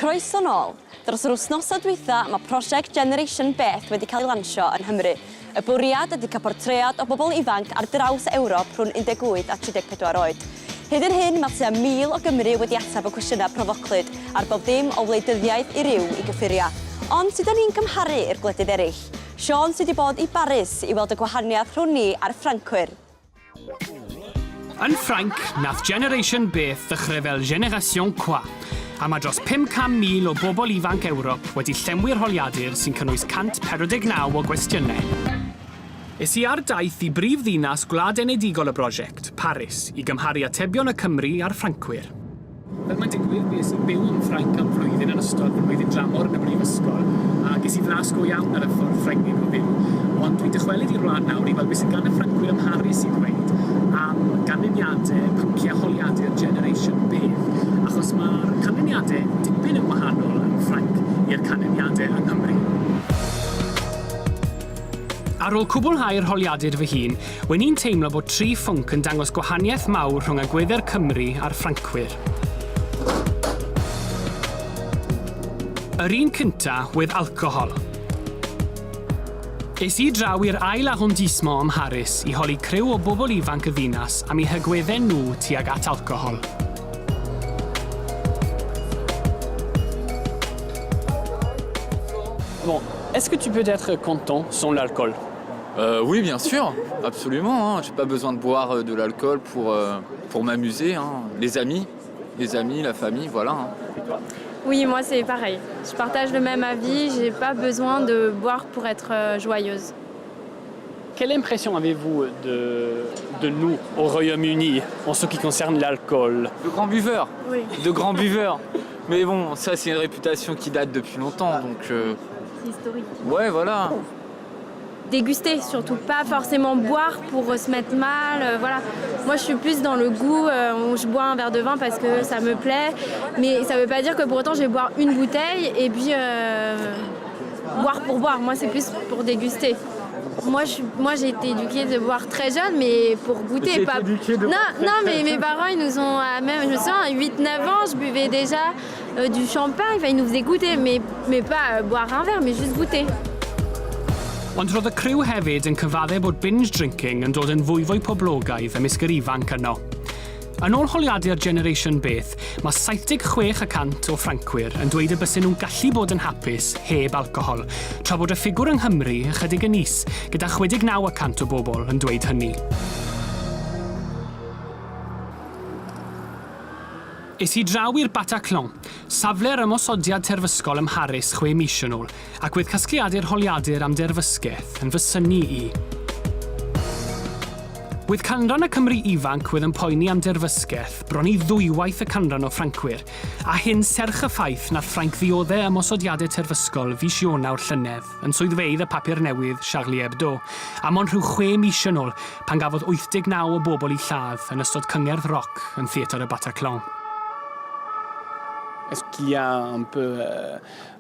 Croeso nôl. Dros yr wythnosau dwytha, mae prosiect Generation Beth wedi cael ei lansio yn Nghymru. Y bwriad ydy cael portread o bobl ifanc ar draws Ewrop rhwng 18 a 34 oed. Hyd yn hyn, mae tua 1000 o Gymru wedi ateb y cwestiynau profoclyd ar bob dim o wleidyddiaeth i ryw i gyffuria. Ond sut ydyn ni'n cymharu i'r gwledydd eraill? Sean sydd wedi bod i Baris i weld y gwahaniaeth rhwng ni a'r Ffrancwyr. Yn Ffranc, nath Generation Beth ddechrau fel Génération Quoi, a mae dros 500,000 o bobl ifanc Ewrop wedi llenwi'r holiadur sy'n cynnwys 149 o gwestiynau. Es i ar daith i brif ddinas Gwlad Enedigol y brosiect, Paris, i gymharu atebion y Cymru a'r Ffrancwyr. Fel mae'n digwydd, bues i'n byw yn Ffrainc am flwyddyn yn ystod fy mlwyddyn dramor yn y brifysgol, a ges i flas go iawn ar y ffordd Ffraengig o fyw. Ond dwi'n dychwelyd i'r wlad nawr i weld beth sy'n gan y Ffrancwyr ymharu sy'n gweud am ganlyniadau pynciau holiadur Generation Beth, achos mae'r canlyniadau dipyn yn wahanol yn Ffrainc i'r canlyniadau yng Nghymru. Ar ôl cwblhau'r holiadur fy hun, wy'n i'n teimlo bod tri ffwnc yn dangos gwahaniaeth mawr rhwng agwedde'r Cymru a'r Ffrancwyr. Yr un cynta wedd alcohol. Es i draw i'r ail arrondissement ym Mharis i holi criw o bobl ifanc y ddinas am eu hygweddau nhw tuag at alcohol. Bon, est-ce que tu peux être content sans l'alcool? Oui, bien sûr, absolument. J'ai pas besoin de boire de l'alcool pour m'amuser. Les amis, la famille, voilà. Oui, moi c'est pareil. Je partage le même avis, j'ai pas besoin de boire pour être joyeuse. Quelle impression avez-vous de nous au Royaume-Uni en ce qui concerne l'alcool? De grands buveurs. Oui. De grands buveurs. Mais bon, ça c'est une réputation qui date depuis longtemps, donc... C'est historique. Ouais, voilà. Déguster surtout, pas forcément boire pour se mettre mal, voilà. Moi je suis plus dans le goût, je bois un verre de vin parce que ça me plaît, mais ça veut pas dire que pour autant je vais boire une bouteille et puis boire pour boire, moi c'est plus pour déguster. Moi j'ai été éduquée de boire très jeune, mais pour goûter, pas... Non, mais mes parents ils nous ont, même je me souviens, à 8-9 ans je buvais déjà du champagne, enfin ils nous faisaient goûter, mais pas boire un verre, mais juste goûter. Ond roedd y criw hefyd yn cyfadde bod binge drinking yn dod yn fwy poblogaidd ymysg yr ifanc yno. Yn ôl holiadur Generation Beth, mae 76% o Ffrancwyr yn dweud y bysyn nhw'n gallu bod yn hapus heb alcohol, tra bod y ffigwr yng Nghymru ychydig yn is, gyda 69% o bobl yn dweud hynny. Es i draw i'r Bataclan, safle'r ymosodiad terfysgol ym Mharis 6 mis yn ôl, ac wedd casgliadur holiadur am derfysgaeth yn fy syni i. Wedd canran y Cymru ifanc wedd yn poeni am derfysgaeth bron i ddwywaith y canran o Ffrancwyr, a hyn serch y ffaith nath Ffrainc ddioddau ymosodiadau terfysgol fis Ionawr llynedd yn swyddfeydd y papur newydd Charlie Hebdo, a mond rhyw 6 mis yn ôl pan gafodd 89 o bobl i lladd yn ystod cyngerdd roc yn theatr y Bataclan. Est-ce qu'il y a un peu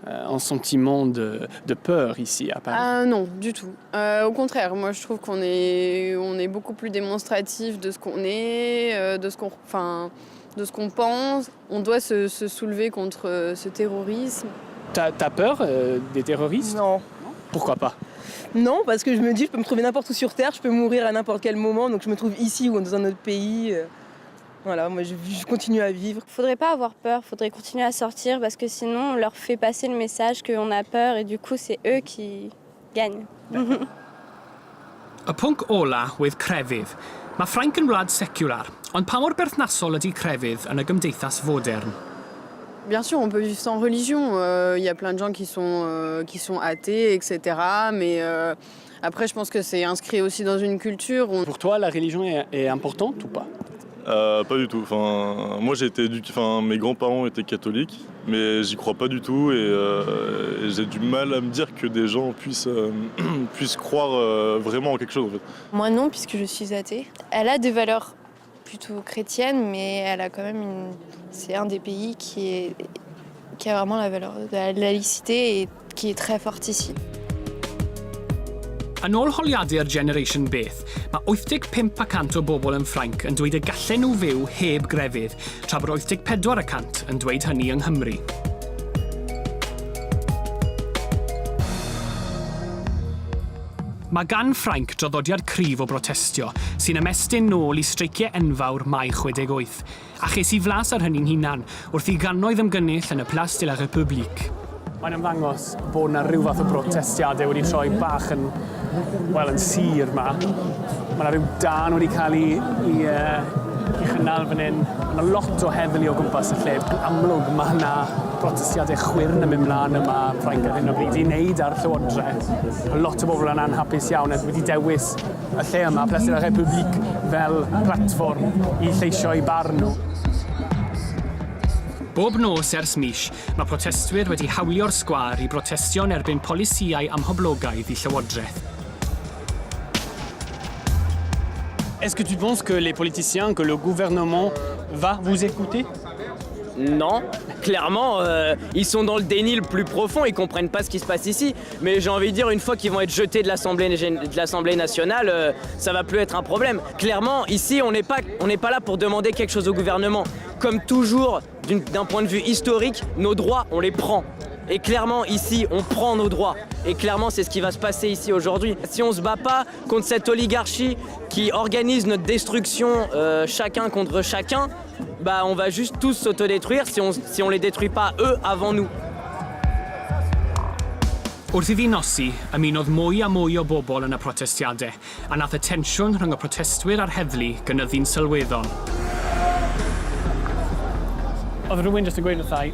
un sentiment de peur ici à Paris? Non, du tout. Au contraire, moi je trouve qu'on est beaucoup plus démonstratif de ce qu'on est, de ce qu'on pense. On doit se soulever contre ce terrorisme. T'as peur des terroristes? Non. Pourquoi pas? Non, parce que je me dis, je peux me trouver n'importe où sur Terre, je peux mourir à n'importe quel moment, donc je me trouve ici ou dans un autre pays. Voilà, moi je continue à vivre. Faudrait pas avoir peur, faudrait continuer à sortir parce que sinon on leur fait passer le message qu'on a peur et du coup c'est eux qui gagnent. Y pwnc ola wedd crefydd. Mae Ffrainc yn wlad seciwlar, ond pa mor berthnasol ydy crefydd yn y gymdeithas fodern? Bien sûr, on peut vivre sans religion. Y a plein de gens qui sont athées, etc. Mais après, je pense que c'est inscrit aussi dans une culture. Pour toi, la religion est importante ou pas? Pas du tout. Enfin, moi, mes grands-parents étaient catholiques, mais j'y crois pas du tout et j'ai du mal à me dire que des gens puissent croire vraiment en quelque chose. En fait. Moi non, puisque je suis athée. Elle a des valeurs plutôt chrétiennes, mais elle a quand même c'est un des pays qui a vraiment la valeur de la laïcité et qui est très forte ici. Yn ôl holiadur Generation Beth, mae 85% o bobl yn Ffrainc yn dweud y gallen nhw fyw heb grefydd, tra bod 84% yn dweud hynny yng Nghymru. Mae gan Ffrainc draddodiad cryf o brotestio sy'n ymestyn nôl I streiciau enfawr Mai 68, a ches I flas ar hynny'n hunan wrth I gannoedd ymgynnull yn y Place de la République. Mae'n ymddangos bod yna rhyw fath o brotestiadau wedi troi bach yn sir yma. Mae yna rhyw dan wedi cael I chynnal fan hyn. Mae yna lot o heddlu o gwmpas y lle. Yn amlwg mae yna protestiadau chwyrn yn mynd mlaen yma Ffrainc ar hyn o bryd I wneud ar Llywodraeth. Mae lot o bobl yn anhapus iawn wedi dewis y lle yma, Place de la République, fel platfform I lleisio I barn nhw. Bob nos ers mis, mae protestwyr wedi hawlio'r sgwâr I brotestio'n erbyn polisïau amhoblogaidd I Llywodraeth. Est-ce que tu penses que les politiciens, que le gouvernement va vous écouter? Non, clairement, ils sont dans le déni le plus profond, ils comprennent pas ce qui se passe ici. Mais j'ai envie de dire, une fois qu'ils vont être jetés de l'Assemblée nationale, ça va plus être un problème. Clairement, ici, on n'est pas là pour demander quelque chose au gouvernement. Comme toujours, d'un point de vue historique, nos droits, on les prend. Et clairement, ici, on prend nos droits. Et clairement, c'est ce qui va se passer ici aujourd'hui. Si on ne se bat pas contre cette oligarchie qui organise notre destruction chacun contre chacun, bah, on va juste tous s'autodétruire si on les détruit pas eux avant nous. Wrth iddi nosi, ymunodd mwy a mwy o bobl yn y protestiadau, a nath y tensiwn rhwng y protestwyr a'r heddlu gynyddu'n sylweddol. Oedd rhywun jyst yn gweud wrthai,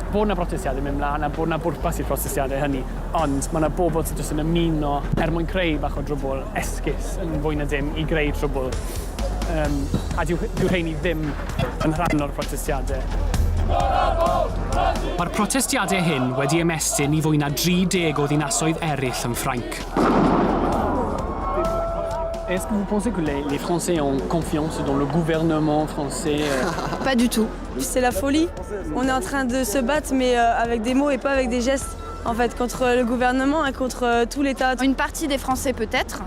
bod yna protestiadau mynd mlaen a bod yna bwrpas i'r protestiadau hynny, ond mae yna bobl sydd jyst yn ymuno mwyn creu bach o drwbl esgus yn fwy na dim I greu trwbl. A dyw rheini ddim yn rhan o'r protestiadau. Mae'r protestiadau hyn wedi ymestyn I fwy na 30 o ddinasoedd eraill yn Ffrainc. Est-ce que vous pensez que les Français ont confiance dans le gouvernement français? Pas du tout. C'est la folie. On est en train de se battre, mais avec des mots et pas avec des gestes, en fait, contre le gouvernement et contre tout l'État. Une partie des Français peut-être,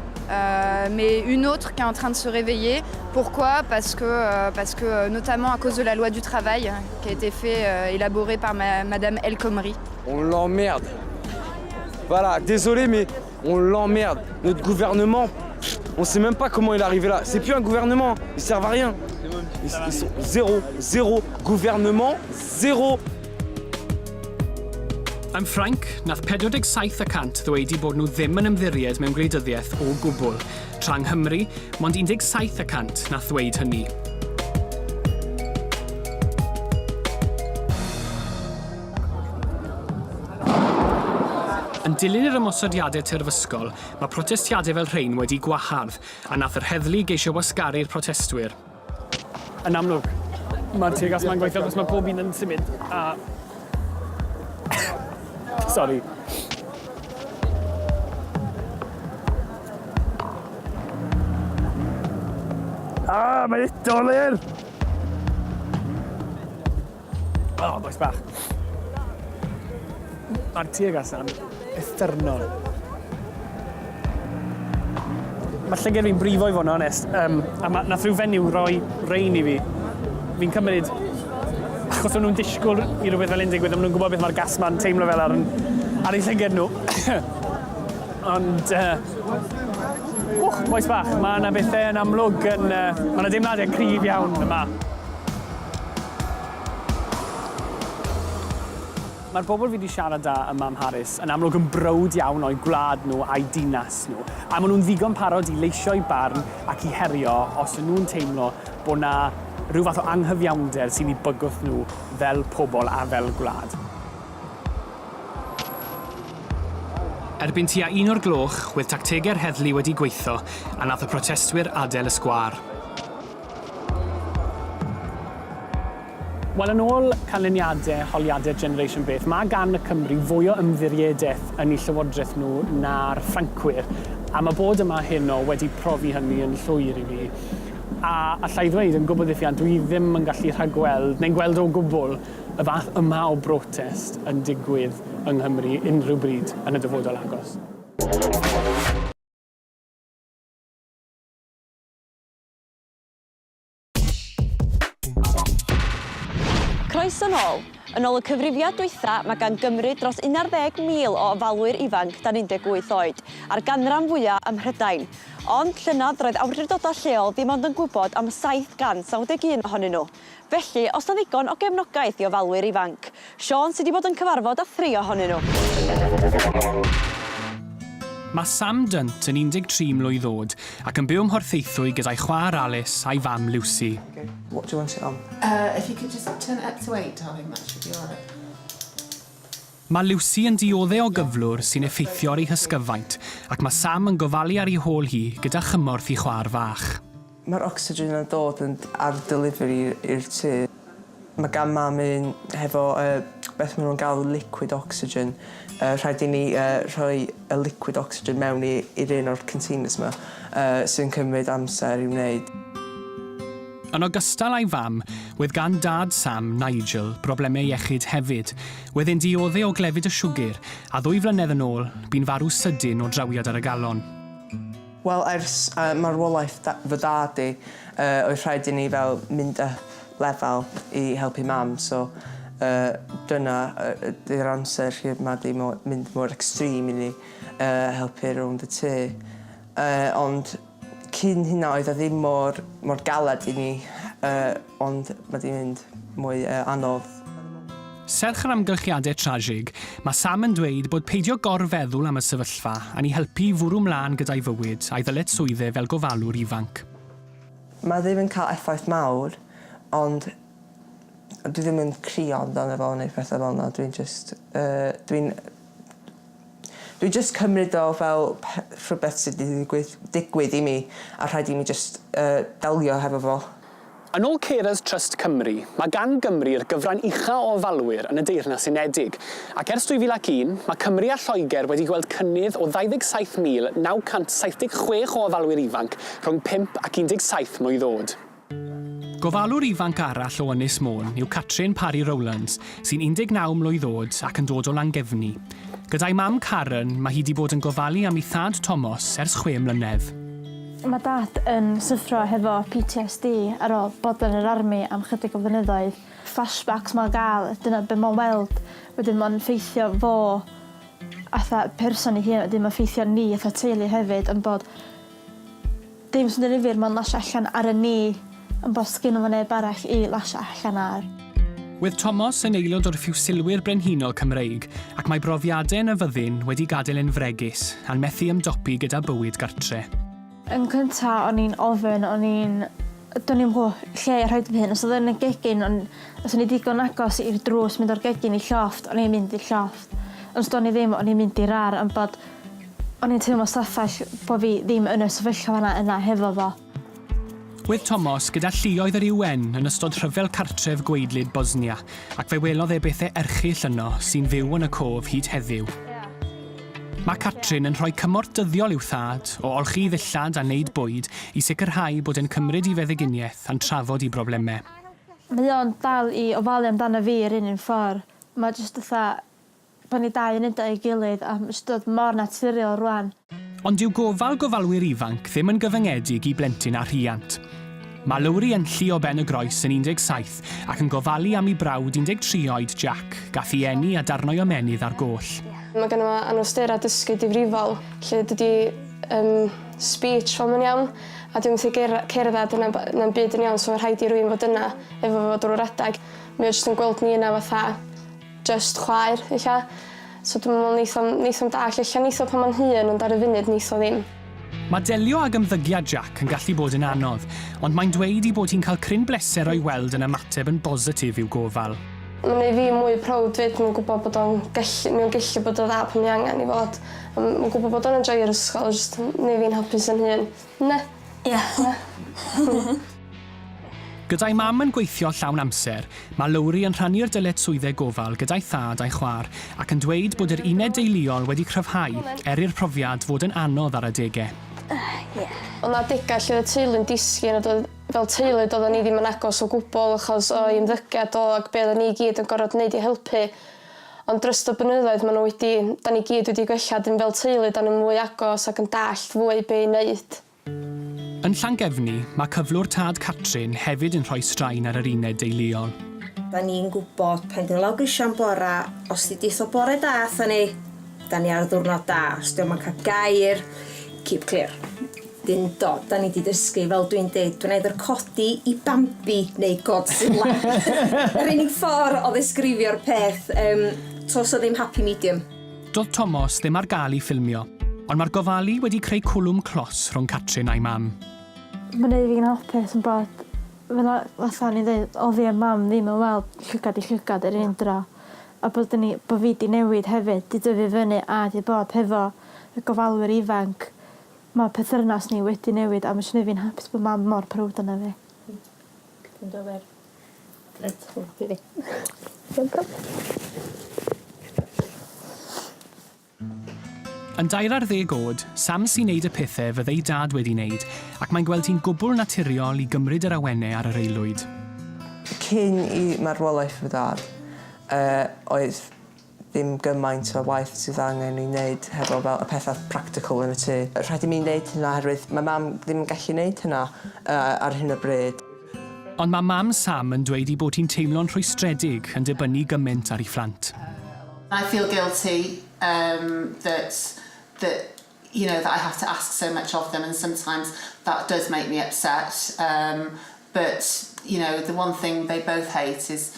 mais une autre qui est en train de se réveiller. Pourquoi ? Parce que notamment à cause de la loi du travail qui a été élaborée par Madame El Khomri. On l'emmerde. Voilà, désolé, mais on l'emmerde. Notre gouvernement, on sait même pas comment il est arrivé là. C'est plus un gouvernement, ils servent à rien. Ils sont zéro. Gouvernement, zéro. Yn Ffrainc, nath 47% ddweud I bod nhw ddim yn ymddiried mewn gwleidyddiaeth o gwbl, tra yng Nghymru, mond 17% nath ddweud hynny. Yn dilyn yr ymosodiadau terfysgol, mae protestiadau fel rhain wedi gwahardd, a nath yr heddlu geisio wasgaru'r protestwyr. Yn amlwg, mae'r tuag at ma'n gweithio, mae pob un yn symud, a... Sorry. Mae'n doler! Boes bach. Mae'r tuag allan uffernol. Mae llygad fi'n brifo I fod yn onest, a nath rhyw fenyw roi rein I fi. Fi'n cymryd, achos o'n nhw'n disgwyl I rhywbeth fel un digwydd, o'n nhw'n gwybod beth mae'r gasman teimlo fel ar eu llygad nhw. Ond, boes bach, mae yna bethau yn amlwg mae yna deimladau cryf iawn yma. Mae'r bobl fi wedi siarad â yma ym Mharis yn amlwg yn browd iawn o'i gwlad nhw a'i dinas nhw. A maen nhw'n ddigon parod I leisio I barn ac I herio os ydyn nhw'n teimlo bod yna rhyw fath o anghyfiawnder sy'n I bygwth nhw fel pobl a fel gwlad. Erbyn tua 1 o'r gloch, wedd tactegau'r heddlu wedi gweithio a nath y protestwyr adael y sgwâr. Wel, yn ôl canlyniadau holiadau Generation Beth, mae gan y Cymru fwy o ymddiriedeth yn eu llywodraeth nhw na'r Ffrancwyr. A mae bod yma heno wedi profi hynny yn llwyr I fi. A allai ddweud yn gwybod ddiffiant, dwi ddim yn gallu rhagweld, neu'n gweld o gwbl, y fath yma o brotest yn digwydd yng Nghymru unrhyw bryd yn y dyfodol agos. Croeso nôl. Yn ôl y cyfrifiad dwytha, mae gan Gymru dros 11,000 o ofalwyr ifanc dan 18 oed, a'r ganran fwyaf ym Mhrydain. Ond llynodd roedd awdurdodau lleol ddim ond yn gwybod am 791 ohonyn nhw. Felly, os na ddigon o gefnogaeth i ofalwyr ifanc, Siôn sydd wedi bod yn cyfarfod â 3 ohonyn nhw. Mae Sam Dunt yn 13 mlwydd oed ac yn byw ym Mhorthaethwy gyda'i chwaer Alice a'i fam Lucy. What do you want it on? If you could just turn it up to 8, darling, that should be all right. Mae Lucy yn dioddau o gyflwr sy'n effeithio ar ei hysgyfaint ac mae Sam yn gofalu ar ei hôl hi gyda chymorth i chwaer fach. Mae'r oxygen yn dod ar delivery i'r tŷ. Mae gan mam un hefo beth maen nhw'n gael liquid oxygen. Rhaid i ni rhoi y liquid oxygen mewn i'r un o'r containers yma sy'n cymryd amser i wneud. Yn ogystal â'i fam, wedd gan dad Sam, Nigel, broblemau iechyd hefyd. Wedd e'n dioddau o glefyd y siwgr, a 2 flynedd yn ôl, bu'n farw sydyn o drawiad ar y galon. Wel, ers marwolaeth fy dad i, oedd rhaid i ni fel mynd y lefel i helpu mam, so dyna ydy'r amser lle mae di mynd mor extreme i ni helpu rownd y tŷ. Ond cyn hynna oedd e ddim mor galed i ni, ond mae di mynd mwy anodd. Serch yr amgylchiadau trasig, mae Sam yn dweud bod peidio gorfeddwl am y sefyllfa a'n ei helpu i fwrw mlaen gyda'i fywyd a'i ddyled swyddau fel gofalwr ifanc. Mae ddim yn cael effaith mawr, ond dwi ddim yn crio amdano fo neu pethau fel yna. Dwi'n just cymryd o fel rhywbeth sydd wedi digwydd i mi a rhaid i mi just delio hefo fo. Yn ôl Carers Trust Cymru, mae gan Gymru'r gyfran ucha o ofalwyr yn y Deyrnas Unedig. Ac ers 2001, mae Cymru a Lloegr wedi gweld cynnydd o 27,976 o ofalwyr ifanc rhwng 5 ac 17 mlwydd oed. Gofalwr ifanc arall o Ynys Môn yw Catrin Parry Rowlands, sy'n 19 mlwydd oed ac yn dod o Langefni. Gyda'i mam Karen, mae hi wedi bod yn gofalu am ei thad Thomas ers 6 mlynedd. Mae dad yn syffro hefo PTSD ar ôl bod yn yr armi am chydig o flynyddoedd. Flashbacks mae'n gael, dyna be mae'n weld. Wedyn mae'n ffeithio fo atha person ei hun, wedyn mae'n ffeithio ni atha teulu hefyd, yn bod dim sy'n dyrifir mae'n lasio allan ar y ni, yn bod sgyn o'n neb arall i lasio allan ar. Wedd Thomas yn aelod o'r ffiwsilwyr brenhinol Cymreig ac mae brofiadau yn y fyddin wedi gadael yn fregus a'n methu ymdopi gyda bywyd gartre. Yn cyntaf, o'n i'n ofyn, do'n i'n gwybod lle i rhoi fy hyn. Os oedd yn y gegin, os o'n i digon agos i'r drws mynd o'r gegin i llofft, o'n i'n mynd i'r llofft. Os do'n i ddim, o'n i'n mynd i'r ar, yn bod o'n i'n teimlo staffall bod fi ddim yn y sefyllfa yna hefo fo. Wedd Thomas gyda lluoedd yr UN yn ystod rhyfel cartref gweidlyd Bosnia ac fe welodd e bethau erchyll yno sy'n fyw yn y cof hyd heddiw. Mae Catrin yn rhoi cymorth dyddiol i'w thad o olchi ddillad a wneud bwyd i sicrhau bod e'n cymryd i feddyginiaeth a'n trafod i broblemau. Mae o'n dal i ofalu amdano fi yr un ffordd. Mae jyst fatha bod ni dau yn edrych i gilydd a mae'n dod mor naturiol rwan. Ond dyw gofal gofalwyr ifanc ddim yn gyfyngedig i blentyn a rhiant. Mae Lowri yn llu o ben y groes yn 17 ac yn gofalu am ei brawd 13 oed Jack, gath ei eni a darnau o menydd ar goll. Mae gen i anawstera dysgu difrifol, lle dydy speech fel mae'n iawn, a dwi'n methu cerdded yna'n byd yn iawn, so mae rhaid i rywun fod yna efo fod drwy'r redeg. Mae o jyst yn gweld ni yna fatha just chwaer, eich. So dwi'n meddwl neithom dall, eich neitho pan mae'n hyn, ond ar y funud neitho ddim. Mae delio ag ymddygiad Jack yn gallu bod yn anodd, ond mae'n dweud i bod hi'n cael cryn bleser o'i weld yn ymateb yn bositif i'w gofal. Mae'n gwneud fi mwy prowd fyd, mae'n gwybod bod o'n gallu bod o dda pan mi angen i fod. Mae'n gwybod bod o'n enjoyo'r ysgol, jyst gwneud fi'n hapus yn hyn. Ne? Ie. Gyda'i mam yn gweithio llawn amser, mae Lowri yn rhannu'r dyled swyddau gofal gyda'i thad a'i chwaer ac yn dweud bod yr uned deuluol wedi cryfhau i'r profiad fod yn anodd ar adegau. Ond adegau lle y teulu'n disgyn, fel teulu doedden ni ddim yn agos o gwbl achos o ymddygiad o ac be oedden ni gyd yn gorfod wneud i helpu. Ond dros y blynyddoedd da ni gyd wedi gwella dim fel teulu, da ni'n mwy agos ac yn dallt fwy be i wneud. Yn Llangefni, mae cyflwr tad Catrin hefyd yn rhoi straen ar yr uned deuluol. Da ni'n gwybod pan dyn lawr grisiau'n bora, os di dith o bore da atho ni, da ni ar ddiwrnod da. Os di o'n cael gair, keep clear. Dyn do, da ni di dysgu, fel dwi'n deud, dwi'n either codi i Bambi neu Godzilla. Yr unig ffordd o ddisgrifio'r peth, tos o ddim happy medium. Doedd Thomas ddim ar gael i ffilmio, ond mae'r gofalu wedi creu cwlwm clos rhwng Catrin a'i mam. Mae'n ei fi'n hapus yn bod, fatha ni'n dweud, o fi a mam ddim yn weld llygad i llygad yr un dro. A bod fi di newid hefyd, di dyfu fyny a di bod hefo y gofalwyr ifanc. Mae perthynas ni wedi newid a mae eisiau fi'n hapus bod mam mor prowd yna fi. Dwi'n dofer. Yn 20 oed, Sam sy'n neud y pethau fyddai dad wedi wneud ac mae'n gweld hi'n gwbl naturiol i gymryd yr awennau ar yr aelwyd. Cyn i marwolaeth fy dad, oedd ddim gymaint o waith sydd angen i wneud hefo fel y pethau practical yn y tŷ. Rhaid i mi wneud hynna oherwydd mae mam ddim yn gallu wneud hynna ar hyn o bryd. Ond mae mam Sam yn dweud i bod hi'n teimlo'n rhwystredig yn dibynnu gymaint ar ei phlant. I feel guilty that I have to ask so much of them, and sometimes that does make me upset. But the one thing they both hate is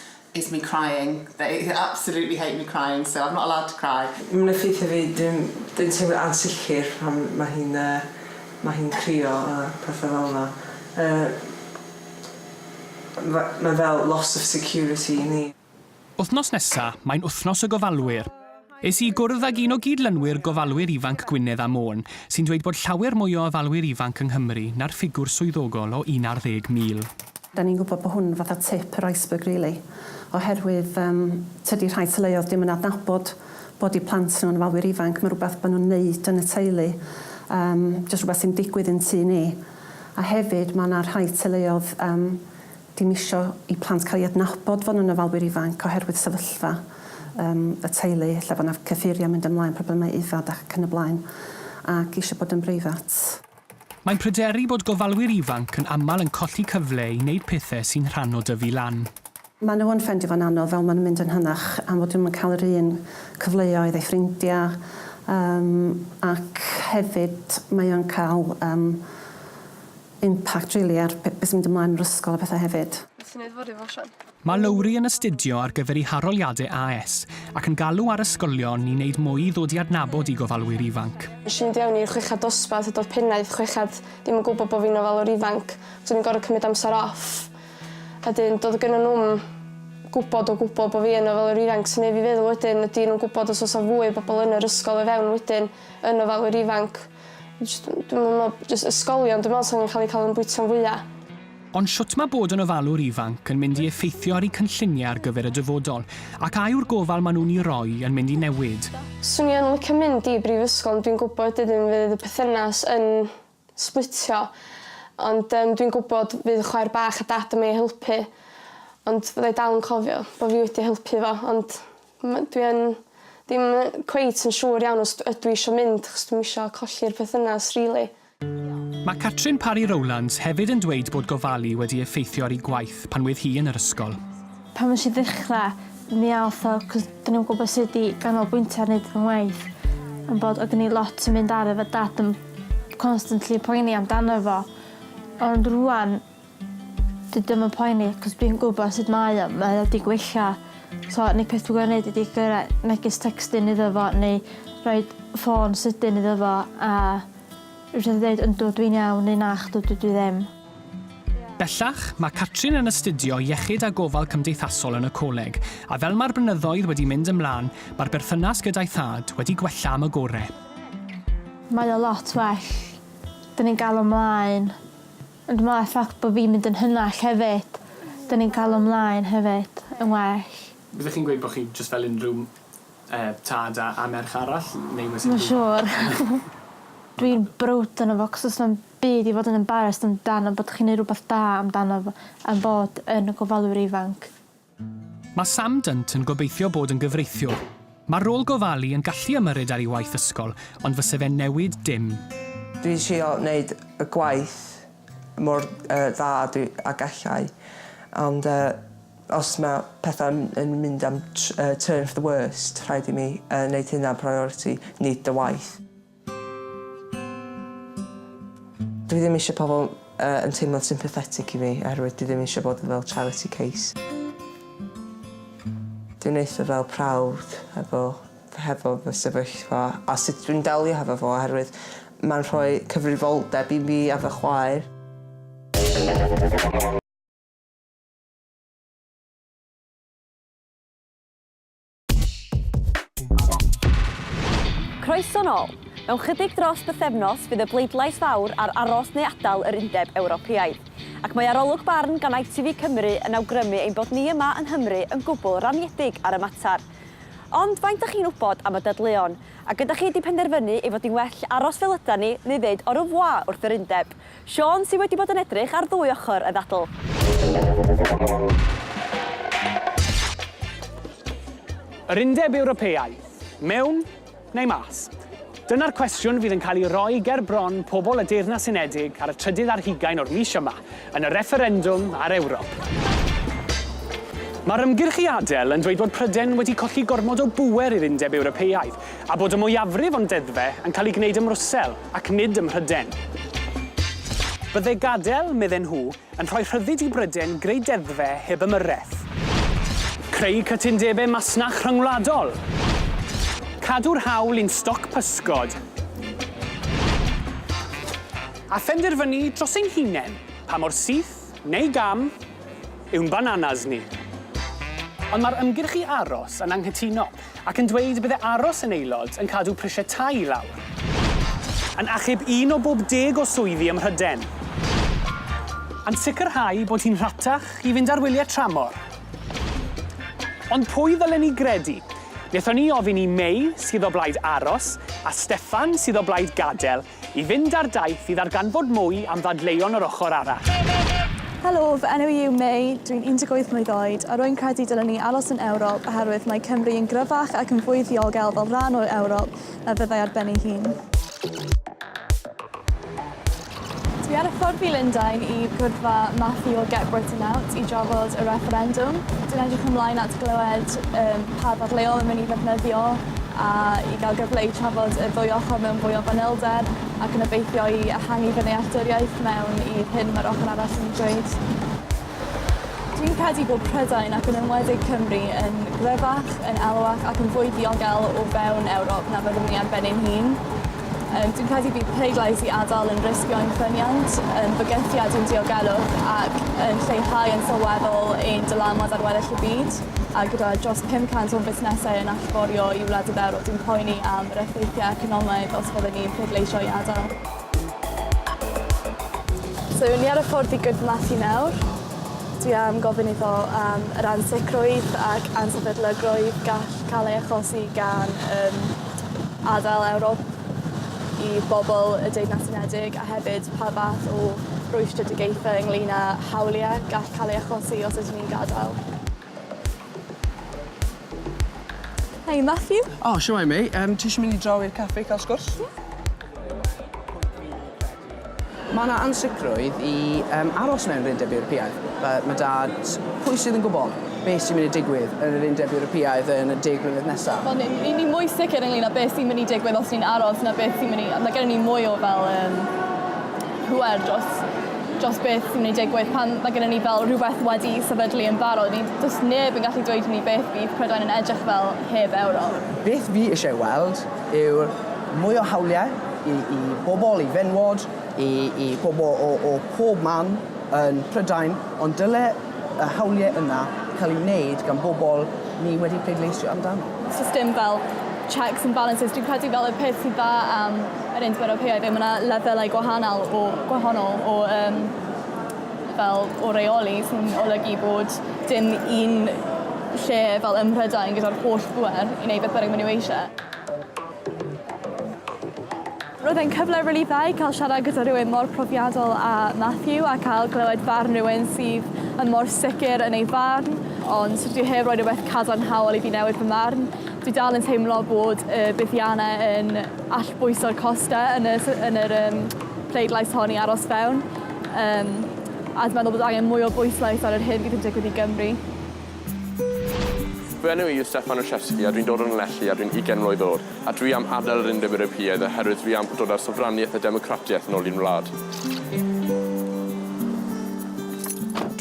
me crying. They absolutely hate me crying, so I'm not allowed to cry. Mae'n effeithio fi, dwi'n teimlo ansicr pan mae hi'n crio a pethau fel yna. Mae fel loss of security i ni. Wythnos nesa, mae'n wythnos y gofalwyr. Es i gwrdd ag un o gydlynwyr gofalwyr ifanc Gwynedd a Môn, sy'n dweud bod llawer mwy o ofalwyr ifanc yng Nghymru na'r ffigwr swyddogol o 11,000. Da ni'n gwybod bod hwn fatha tip yr iceberg, really. Oherwydd tydi rhai teuluoedd ddim yn adnabod bod eu plant nhw'n ofalwyr ifanc. Mae rhywbeth bod nhw'n neud yn y teulu. Jyst rhywbeth sy'n digwydd yn tŷ ni. A hefyd mae yna rhai teuluoedd dim isio i plant cael ei adnabod fod nhw'n ofalwyr ifanc oherwydd sefyllfa y teulu, lle bod yna cyffuriau mynd ymlaen, problemau ifad ac yn y blaen, ac eisiau bod yn breifat. Mae'n pryderu bod gofalwyr ifanc yn aml yn colli cyfle i wneud pethau sy'n rhan o dyfu lan. Mae nhw'n ffendio fo'n anodd fel maen nhw'n mynd yn hynach am bod nhw'n cael yr un cyfleoedd ei ffrindiau ac hefyd mae o'n cael impact rili ar beth sy'n mynd ymlaen yr ysgol a bethau hefyd. Mae Lowri yn astudio ar gyfer ei haroliadau AS ac yn galw ar ysgolion i wneud mwy i ddod i adnabod i gofalwyr ifanc. Nes i mynd iawn i'r chwechad dosbarth, doedd pennaeth chwechad ddim yn gwybod bod fi'n ofalwyr ifanc. So ni'n gorfod cymryd amser off. A dyn doedd gynnon nhw'n gwybod bod fi yn ofalwyr ifanc. Sy'n ei fi feddwl wedyn ydy nhw'n gwybod os oes o fwy o bobl yn yr ysgol i fewn wedyn yn ofalwyr ifanc. Dwi'n meddwl, ysgolion, dwi'n meddwl sy'n cael yn bwyta'n fwyaf. Ond siwt mae bod yn ofalwr ifanc yn mynd i effeithio ar eu cynlluniau ar gyfer y dyfodol, ac a yw'r gofal maen nhw'n ei roi yn mynd i newid. Swn i yn licio mynd i brifysgol, dwi'n gwybod dydyn fydd y perthynas yn splitio, ond dwi'n gwybod fydd chwaer bach a dad yn ei helpu, ond fyddai dal yn cofio bod fi wedi helpu fo, ond dwi'n ddim cweit yn siŵr iawn os ydw i eisiau mynd, achos dwi'n eisiau colli'r perthynas, rili. Mae Catrin Parry Rowlands hefyd yn dweud bod gofalu wedi effeithio ar ei gwaith pan wedd hi yn yr ysgol. Pan mae si ddechrau, mi awtho, cos dyn nhw'n gwybod sydd wedi ganolbwyntio ar wneud yn waith. Yn bod oedd gen i lot yn mynd ar efo dad yn constantly poeni amdano fo. Ond rwan, dydym yn poeni, cos dwi'n gwybod sydd mae wedi gwella. So, unig peth dwi'n gwneud ydy gyrra neges textyn iddo fo, neu rhoi ffôn sydyn iddo fo, a rydyn dweud, yndw, dwi'n iawn, neu nach, dwi ddim. Bellach, mae Catrin yn astudio iechyd a gofal cymdeithasol yn y coleg, a fel mae'r blynyddoedd wedi mynd ymlaen, mae'r berthynas gyda'i thad wedi gwella am y gorau. Mae o lot well. Dyn ni'n gael ymlaen. Ond mae'r ffact bod fi'n mynd yn hynach hefyd. Dyn ni'n cael ymlaen hefyd, yn well. Byddech chi'n gweud bod chi just fel unrhyw tad a merch arall? Mae'n siŵr. Dwi'n brwd yn efo, cos os yna'n byd i fod yn embarrassed amdano bod chi'n neud rhywbeth da amdano fo am bod yn y gofalwyr ifanc. Mae Sam Dunt yn gobeithio bod yn gyfreithiwr. Mae rôl gofalu yn gallu ymyrryd ar ei waith ysgol, ond fyse fe newid dim. Dwi'n trio wneud y gwaith mor dda a gallai, ond Os mae pethau yn mynd am turn for the worst, rhaid i mi wneud hynna'n priority, nid dy waith. Dwi ddim eisiau pobl yn teimlo'n sympathetic i fi, oherwydd dwi ddim eisiau bod fel charity case. Dwi'n eitha fel prawd hefo fy sefyllfa, a sut dwi'n delio hefo fo, oherwydd mae'n rhoi cyfrifoldeb i mi a fy chwaer. Croeso nôl. Mewn chydig dros bythefnos fydd y bleidlais fawr ar aros neu adael yr Undeb Ewropeaidd. Ac mae arolwg barn gan ITV Cymru yn awgrymu ein bod ni yma yn Nghymru yn gwbl raniedig ar y mater. Ond faint ydych chi'n wybod am y dadleuon? Ac ydych chi wedi penderfynu ei fod hi'n well aros fel yda ni neu ddeud au revoir wrth yr Undeb? Siôn sydd wedi bod yn edrych ar ddwy ochr y ddadl. Yr Undeb Ewropeaidd, mewn neu mas? Dyna'r cwestiwn fydd yn cael ei roi ger bron pobl y Deyrnas Unedig ar y 3 ar 20 o'r mis yma yn y referendwm ar Ewrop. Mae'r ymgyrchiadau yn dweud bod Prydain wedi colli gormod o bŵer i'r Undeb Ewropeaidd a bod y mwyafrif o'n deddfe yn cael ei gwneud ym Mrwsel ac nid ym Mhrydain. Byddai gadael, medden nhw, yn rhoi rhyddid i Brydain greu deddfe heb ymyrraeth. Creu cytundebau masnach rhyngwladol. Cadw'r hawl i'n stoc pysgod. A phenderfynu dros ein hunain pa mor syth neu gam yw'n bananas ni. Ond mae'r ymgyrchu aros yn anghytuno ac yn dweud byddai aros yn aelod yn cadw prisiau tai i lawr. Yn achub 1 o bob 10 o swyddi ym Mhrydain. Yn sicrhau bod hi'n rhatach i fynd ar wyliau tramor. Ond pwy ddylen ni gredu? Wnaethon ni ofyn i May, sydd o blaid aros, a Steffan, sydd o blaid gadael, i fynd ar daith i ddarganfod mwy am ddadleuon yr ochr arall. Helo, fy enw yw May, dwi'n 18 mlwydd oed, a rwy'n credu dylen ni aros yn Ewrop oherwydd mae Cymru yn gryfach ac yn fwy ddiogel fel rhan o'r Ewrop na fyddai ar ben ei hun. Dwi ar y ffordd i Lundain i gwrfa Matthew o Get Britain Out i drafod y referendwm. Dwi'n edrych ymlaen at glywed pa ddadleuon yn mynd i ddefnyddio a i gael gyfle i trafod y ddwy ochr mewn fwy o fanylder ac yn obeithio i ehangu fy nealltwriaeth mewn i hyn mae'r ochr arall yn dweud. Dwi'n credu bod Prydain ac yn enwedig Cymru yn gryfach, yn elwach ac yn fwy diogel o fewn Ewrop na fyddwn ni ar ben ein hun. Dwi'n credu bydd pleidlais i adael yn risgio ein ffyniant, yn bygythiad yn diogelwch ac yn lleihau yn sylweddol ein dylanwad ar weddill y byd. A gyda dros 500 o busnesau yn allforio i wledydd Ewrop, dwi'n poeni am yr effeithiau economaidd os fyddwn ni'n pleidleisio i adael. So, ni ar y ffordd i Matthew nawr. Dwi am gofyn iddo am yr ansicrwydd ac ansefydlygrwydd gall cael ei achosi gan adael Ewrop i bobl y Deyrnas Unedig a hefyd pa fath o rwystredigaethau ynglŷn â hawliau gall cael ei achosi os ydyn ni'n gadael. Hey, Matthew. Oh, shwmae, mate. Ti eisiau mynd i draw i'r caffi cael sgwrs? Mae yna ansicrwydd i aros mewn yr Undeb Ewropeaidd. Mae dad, pwy sydd yn gwybod beth sy'n mynd i digwydd yn yr Undeb Ewropeaidd yn y 10 blynedd nesaf? Wel, ni'n mwy sicr ynglŷn â beth sy'n mynd i digwydd os ni'n aros na beth sy'n mynd i... Mae gen ni mwy o fel hwer dros beth sy'n mynd i digwydd pan mae gen ni fel rhywbeth wedi sefydlu yn barod. Does neb yn gallu dweud i ni beth bydd Prydain yn edrych fel heb Ewrop. Beth fi eisiau weld yw'r mwy o hawliau i bobl, i fenwod, i bobl o pob man yn Prydain, ond dyle y hawliau yna cael ei wneud gan bobl ni wedi pleidleisio amdano. System fel checks and balances, dwi'n credu fel y peth sydd dda am yr Undeb Ewropeaidd, mae yna lefelau gwahanol o reoli sy'n olygu bod dim un lle fel ym Mhrydain gyda'r holl bwer i wneud beth bynnag maen nhw eisiau. Roedd e'n cyfle rili dda i cael siarad gyda rhywun mor profiadol a Matthew a cael glywed farn rhywun sydd yn mor sicr yn ei farn, ond dwi heb roi rhywbeth cadarnhaol i fi newid fy marn. Dwi dal yn teimlo bod y buddiannau yn allbwyso'r costau yn yr pleidlais hon i aros fewn. A dwi'n meddwl bod angen mwy o bwyslais ar yr hyn fydd yn digwydd i Gymru. Fy enw i yw Steffan Olszewski a dwi'n dod o'n Lelli a dwi'n 20 mlwydd oed. A dwi am adael yr Undeb Ewropeaidd oherwydd dwi am dod â'r sofraniaeth a democratiaeth yn ôl i'n wlad.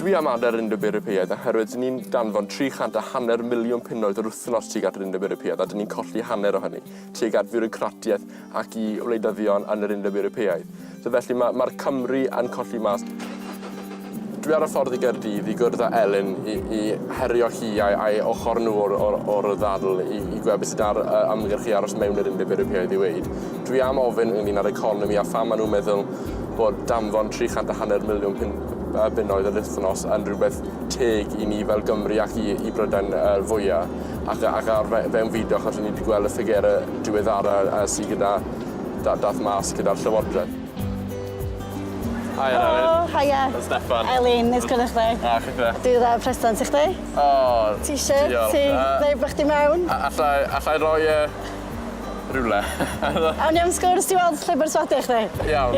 Dwi am adael yr Undeb Ewropeaidd oherwydd ni'n danfon 350 miliwn punnoedd yr wythnos tuag at yr Undeb Ewropeaidd a dyn ni'n colli hanner o hynny tuag at fiwrocratiaeth ac i wleidyddion yn yr Undeb Ewropeaidd. So felly mae'r Cymru yn colli mas. Dwi ar y ffordd i Gaerdydd i gwrdd â Elin i herio hi a'i ochr nhw o'r ddadl i gweld beth sydd ar ymgyrchu aros mewn yr Undeb Ewropeaidd i weid. Dwi am ofyn ynglyn â'r economi a phan maen nhw'n meddwl bod danfon 350 miliwn bunnoedd yr wythnos yn rhywbeth teg i ni fel Gymru ac i Brydain fwyaf. Ac ar fewn fideo, achos ni wedi gweld y ffigurau diweddara sydd gyda dath mas gyda'r Llywodraeth. Hiya, Elin. Hiya. Steffan. Elin, neis gwrdd chdi. Chdi. Dwi dda prestant i chdi. T-shirt, ti ddeu bych chi mewn. Allai roi rhywle. Awn ni am sgwrs ti weld lle berswadu chdi. Iawn,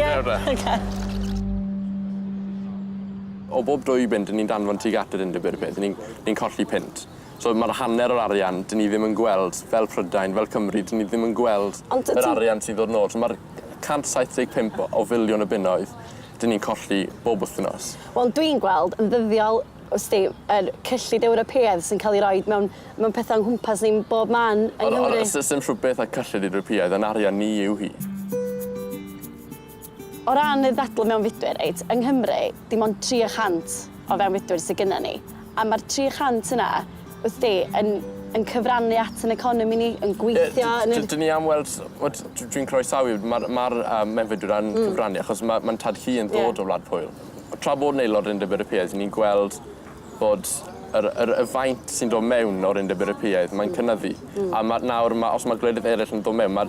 O bob 2 bunt, ni'n danfon tuag at yr Undeb Ewropeaidd, ni'n colli punt. So mae'r hanner o'r arian, dyn ni ddim yn gweld, fel Prydain, fel Cymru, dyn ni ddim yn gweld yr arian sy'n dod nôl. So mae'r 175 o filiwn o bunnoedd, dyn ni'n colli bob wythnos. Wel, dwi'n gweld yn ddyddiol yr cyllid Ewropeaidd sy'n cael ei roi mewn pethau yng nghwmpas ni'n bob man yng Nghymru. Dim rhywbeth â cyllid Ewropeaidd, yn arian ni yw hi. O ran y ddadl mewn fudwyr, yng Nghymru, dim ond 300 o fewn fudwyr sydd gennym ni. A mae'r 300 yna, yn cyfrannu at yn economi ni, yn gweithio... Dyn ni am weld, dwi'n croesawu, mae'r mewnfudwyr yn cyfrannu, achos mae'n tad hi yn ddod o Wlad Pwyl. Tra bod yn aelod o'r Undeb Ewropeaidd, ni'n gweld bod y faint sy'n dod mewn o'r Undeb Ewropeaidd, mae'n cynyddu. A nawr, os mae gwledydd eraill yn dod mewn, mae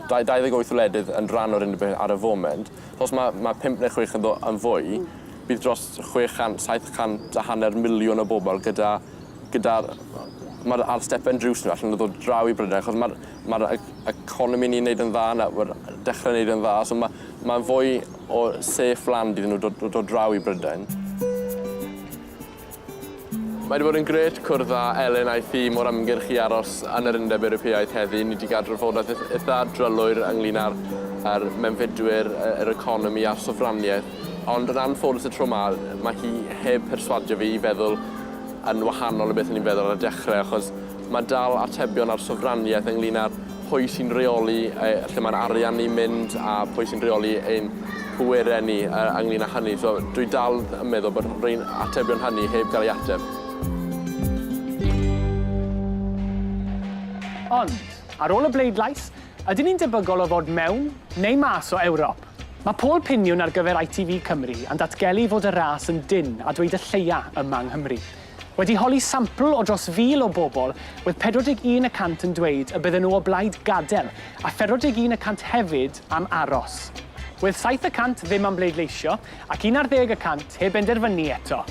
28 wledydd yn rhan o'r Undeb ar y foment. Os mae 5 neu 6 yn dod yn fwy, bydd dros 750 miliwn o bobl gyda'r ar stepen drws nhw allan o ddod draw i Brydain, achos mae'r economi ni'n neud yn dda, we'r dechrau neud yn dda, so mae'n fwy o safe land iddyn nhw dod draw i Brydain. Mae wedi bod yn gret cwrdd â Elin a'i thîm o'r ymgyrchu aros yn yr Undeb Ewropeaidd heddi. Ni wedi cael drafodaeth eitha drylwyr ynglyn â'r mewnfudwyr, yr economi a'r sofraniaeth. Ond yn anffodus y tro mae hi heb perswadio fi i feddwl yn wahanol o beth ni'n feddwl ar y dechrau, achos mae dal atebion ar sofraniaeth ynglyn â'r pwy sy'n reoli lle mae'r arian ni'n mynd a pwy sy'n reoli ein pwerau ni ynglyn â hynny. So dwi dal yn meddwl bod rhain atebion hynny heb gael ei ateb. Ond, ar ôl y bleidlais, ydyn ni'n debygol o fod mewn neu mas o Ewrop? Mae Paul Piniwn ar gyfer ITV Cymru yn datgelu fod y ras yn dyn a dweud y lleia yma yng Nghymru. Wedi holi sampl o dros 1,000 o bobl, wedd 41% yn dweud y bydden nhw o blaid gadael, a 41% hefyd am aros. Wedd 7% ddim am bleidleisio, ac 11% heb benderfynu eto.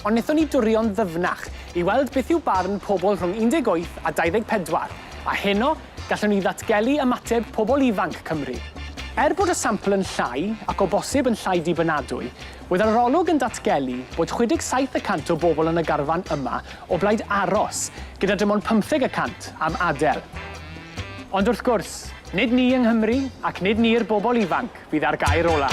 Ond wnaethon ni dwrio'n ddyfnach i weld beth yw barn pobl rhwng 18 a 24, a heno gallwn ni ddatgelu ymateb pobl ifanc Cymru. Bod y sampl yn llai, ac o bosib yn llai dibynadwy, wedd yr arolwg yn datgelu bod 67% o bobl yn y garfan yma o blaid aros, gyda dim ond 15% am adael. Ond wrth gwrs, nid ni yng Nghymru ac nid ni'r bobl ifanc fydd ar gair ola.